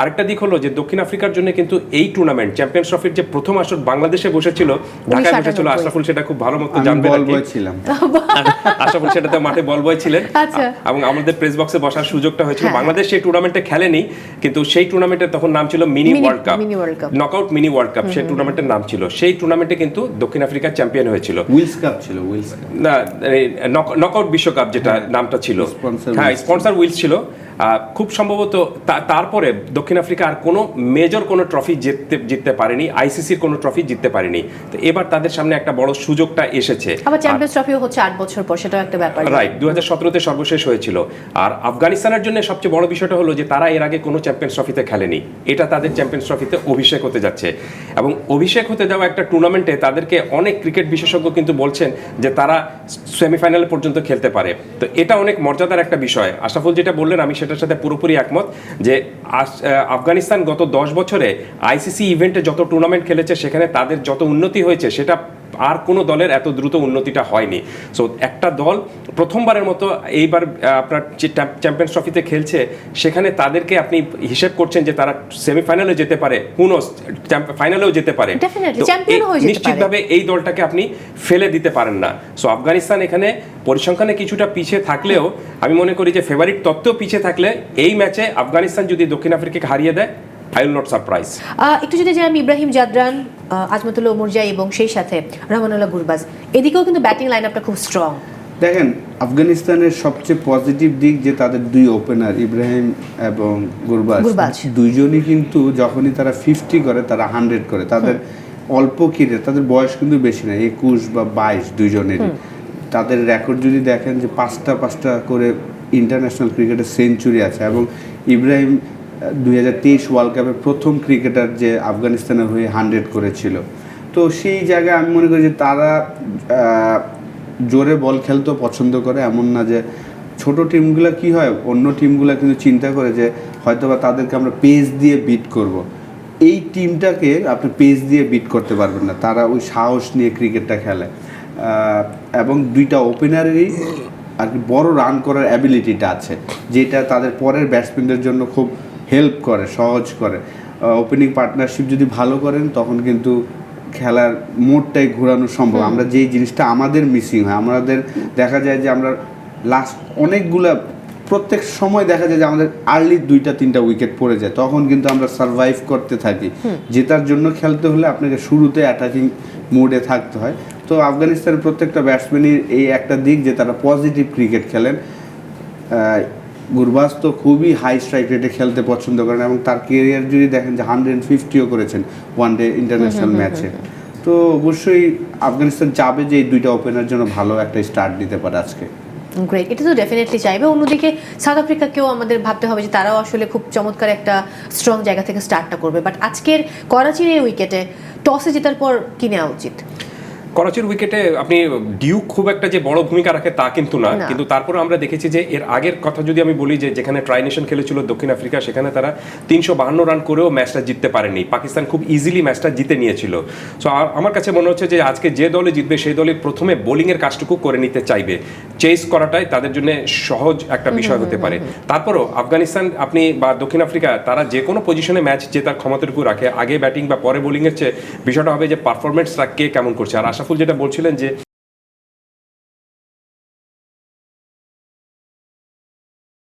আরেকটা দিক হলো যে দক্ষিণ আফ্রিকার জন্য কিন্তু এই টুর্নামেন্ট চ্যাম্পিয়ন্স ট্রফির যে প্রথম আসর বাংলাদেশে বসেছিল, ঢাকায় বসেছিল, আশরাফুল সেটা খুব ভালো মতো জানবেন আর কি। আশরাফুল সেটাতে মাঠে বল বয় ছিলেন এবং আমাদের প্রেস বক্সে বসার সুযোগটা হয়েছিল। বাংলাদেশ সেই টুর্নামেন্টে খেলেনি, কিন্তু সেই টুর্নামেন্টের তখন নাম ছিল mini world cup, knockout mini world cup সেই টুর্নামেন্টের নাম ছিল। সেই টুর্নামেন্টে কিন্তু দক্ষিণ আফ্রিকা চ্যাম্পিয়ন হয়েছিল। উইলস কাপ ছিল, উইলস না, নকআউট বিশ্বকাপ যেটা নামটা ছিল, হ্যাঁ স্পন্সর উইলস ছিল। খুব সম্ভবত তারপরে দক্ষিণ আফ্রিকা আর কোনো মেজর কোনো ট্রফি জিততে পারেনি, আইসিসির কোনো ট্রফি জিততে পারেনি। তো এবার তাদের সামনে একটা বড় সুযোগটা এসেছে। আবার চ্যাম্পিয়ন্স ট্রফিও হচ্ছে 8 বছর পর, সেটাও একটা ব্যাপার। রাইট, 2017-তে সর্বশেষ হয়েছিল। আর আফগানিস্তানের জন্য সবচেয়ে বড় বিষয়টা হলো যে তারা এর আগে কোনো চ্যাম্পিয়ন্স ট্রফিতে খেলেনি, এটা তাদের চ্যাম্পিয়ন্স ট্রফিতে অভিষেক হতে যাচ্ছে। এবং অভিষেক হতে যাওয়া একটা টুর্নামেন্টে তাদেরকে অনেক ক্রিকেট বিশেষজ্ঞ কিন্তু বলছেন যে তারা সেমিফাইনাল পর্যন্ত খেলতে পারে। তো এটা অনেক মর্যাদার একটা বিষয়। আশরাফুল যেটা বললেন আমি সেটার সাথে পুরোপুরি একমত যে আফগানিস্তান গত 10 বছরে আইসিসি ইভেন্টে যত টুর্নামেন্ট খেলেছে সেখানে তাদের যত উন্নতি হয়েছে সেটা আর কোনো দলের এত দ্রুত উন্নতিটা হয়নি। সো একটা দল প্রথমবারের মতো এইবার আপনার চ্যাম্পিয়ন্স ট্রফিতে খেলছে, সেখানে তাদেরকে আপনি হিসেব করছেন যে তারা সেমিফাইনালে যেতে পারে, হুনোস ফাইনালেও যেতে পারে, নিশ্চিতভাবে এই দলটাকে আপনি ফেলে দিতে পারেন না। সো আফগানিস্তান এখানে পরিসংখ্যানে কিছুটা পিছিয়ে থাকলেও আমি মনে করি যে ফেভারিট তত্ত্বেও পিছিয়ে থাকলে এই ম্যাচে আফগানিস্তান যদি দক্ষিণ আফ্রিকাকে হারিয়ে দেয়, I will not surprise. একটু যদি যাই আমি ইব্রাহিম জাদরান, আজমতুল্লাহ মুরজাই এবং সেই সাথে রহমানুল্লাহ গুরবাজ, এদিকেও কিন্তু ব্যাটিং লাইন আপটা খুব স্ট্রং। দেখেন আফগানিস্তানের সবচেয়ে পজিটিভ দিক যে তাদের দুই ওপেনার ইব্রাহিম এবং গুরবাজ দুইজনই কিন্তু যখনই তারা 50 করে তারা 100 করে। তাদের অল্প কিরে, তাদের বয়স কিন্তু বেশি না, 21 বা 22 দুইজনেরই। তাদের রেকর্ড যদি দেখেন যে 5টা করে ইন্টারন্যাশনাল ক্রিকেটে সেঞ্চুরি আছে। এবং ইব্রাহিম 2023 ওয়ার্ল্ড কাপের প্রথম ক্রিকেটার যে আফগানিস্তানের হয়ে 100 করেছিল। তো সেই জায়গায় আমি মনে করি যে তারা জোরে বল খেলতেও পছন্দ করে। এমন না যে ছোট টিমগুলো কি হয়, অন্য টিমগুলো কিন্তু চিন্তা করে যে হয়তোবা তাদেরকে আমরা পেস দিয়ে বিট করব। এই টিমটাকে আপনি পেস দিয়ে বিট করতে পারবেন না, তারা ওই সাহস নিয়ে ক্রিকেটটা খেলে। এবং দুইটা ওপেনারেরই আর কি বড় রান করার অ্যাবিলিটিটা আছে, যেটা তাদের পরের ব্যাটসম্যানদের জন্য খুব হেল্প করে, সহজ করে। ওপেনিং পার্টনারশিপ যদি ভালো করেন তখন কিন্তু খেলার মোডটাই ঘোরানো সম্ভব। আমরা যেই জিনিসটা আমাদের মিসিং হয়, আমাদের দেখা যায় যে আমরা লাস্ট অনেকগুলা প্রত্যেক সময় দেখা যায় যে আমাদের আর্লি 2-3টা উইকেট পড়ে যায়, তখন কিন্তু আমরা সারভাইভ করতে থাকি। জেতার জন্য খেলতে হলে আপনাকে শুরুতে অ্যাটাকিং মোডে থাকতে হয়। তো আফগানিস্তানের প্রত্যেকটা ব্যাটসম্যানের এই একটা দিক যে তারা পজিটিভ ক্রিকেট খেলেন। গুরবাজ তো খুবই হাই স্ট্রাইক রেটে খেলতে পছন্দ করেন এবং তার কেরিয়ার যদি দেখেন যে 150ও করেছেন ওয়ানডে ইন্টারন্যাশনাল ম্যাচে। তো অবশ্যই আফগানিস্তান চাবে যে এই দুইটা ওপেনার জন্য ভালো একটা স্টার্ট দিতে পারে আজকে। গ্রেট, এটা তো ডেফিনেটলি চাইবে। অন্যদিকে সাউথ আফ্রিকাকেও আমাদের ভাবতে হবে যে তারাও আসলে খুব চমৎকার একটা স্ট্রং জায়গা থেকে স্টার্টটা করবে। বাট আজকের করাচির এই উইকেটে টসে জেতার পর কি নেওয়া উচিত? করাচির উইকেটে আপনি ডিউক খুব একটা যে বড় ভূমিকা রাখে তা কিন্তু না, কিন্তু তারপরে আমরা দেখেছি যে এর আগের কথা যদি আমি বলি যে যেখানে ট্রাই নেশন খেলেছিল দক্ষিণ আফ্রিকা, সেখানে তারা 352 রান করেও ম্যাচটা জিততে পারেনি, পাকিস্তান খুব ইজিলি ম্যাচটা জিতে নিয়েছিল। সো আমার কাছে মনে হচ্ছে যে আজকে যে দলে জিতবে সেই দলে প্রথমে বোলিংয়ের কাজটুকু করে নিতে চাইবে, চেস করাটাই তাদের জন্য সহজ একটা বিষয় হতে পারে। তারপরও আফগানিস্তান আপনি বা দক্ষিণ আফ্রিকা তারা যে কোনো পজিশনে ম্যাচ জেতার ক্ষমতাটুকু রাখে, আগে ব্যাটিং বা পরে বোলিংয়ের চেয়ে বিষয়টা হবে যে পারফরমেন্সটা কে কেমন করছে। আর আশরাফুল যেটা বলছিলেন যে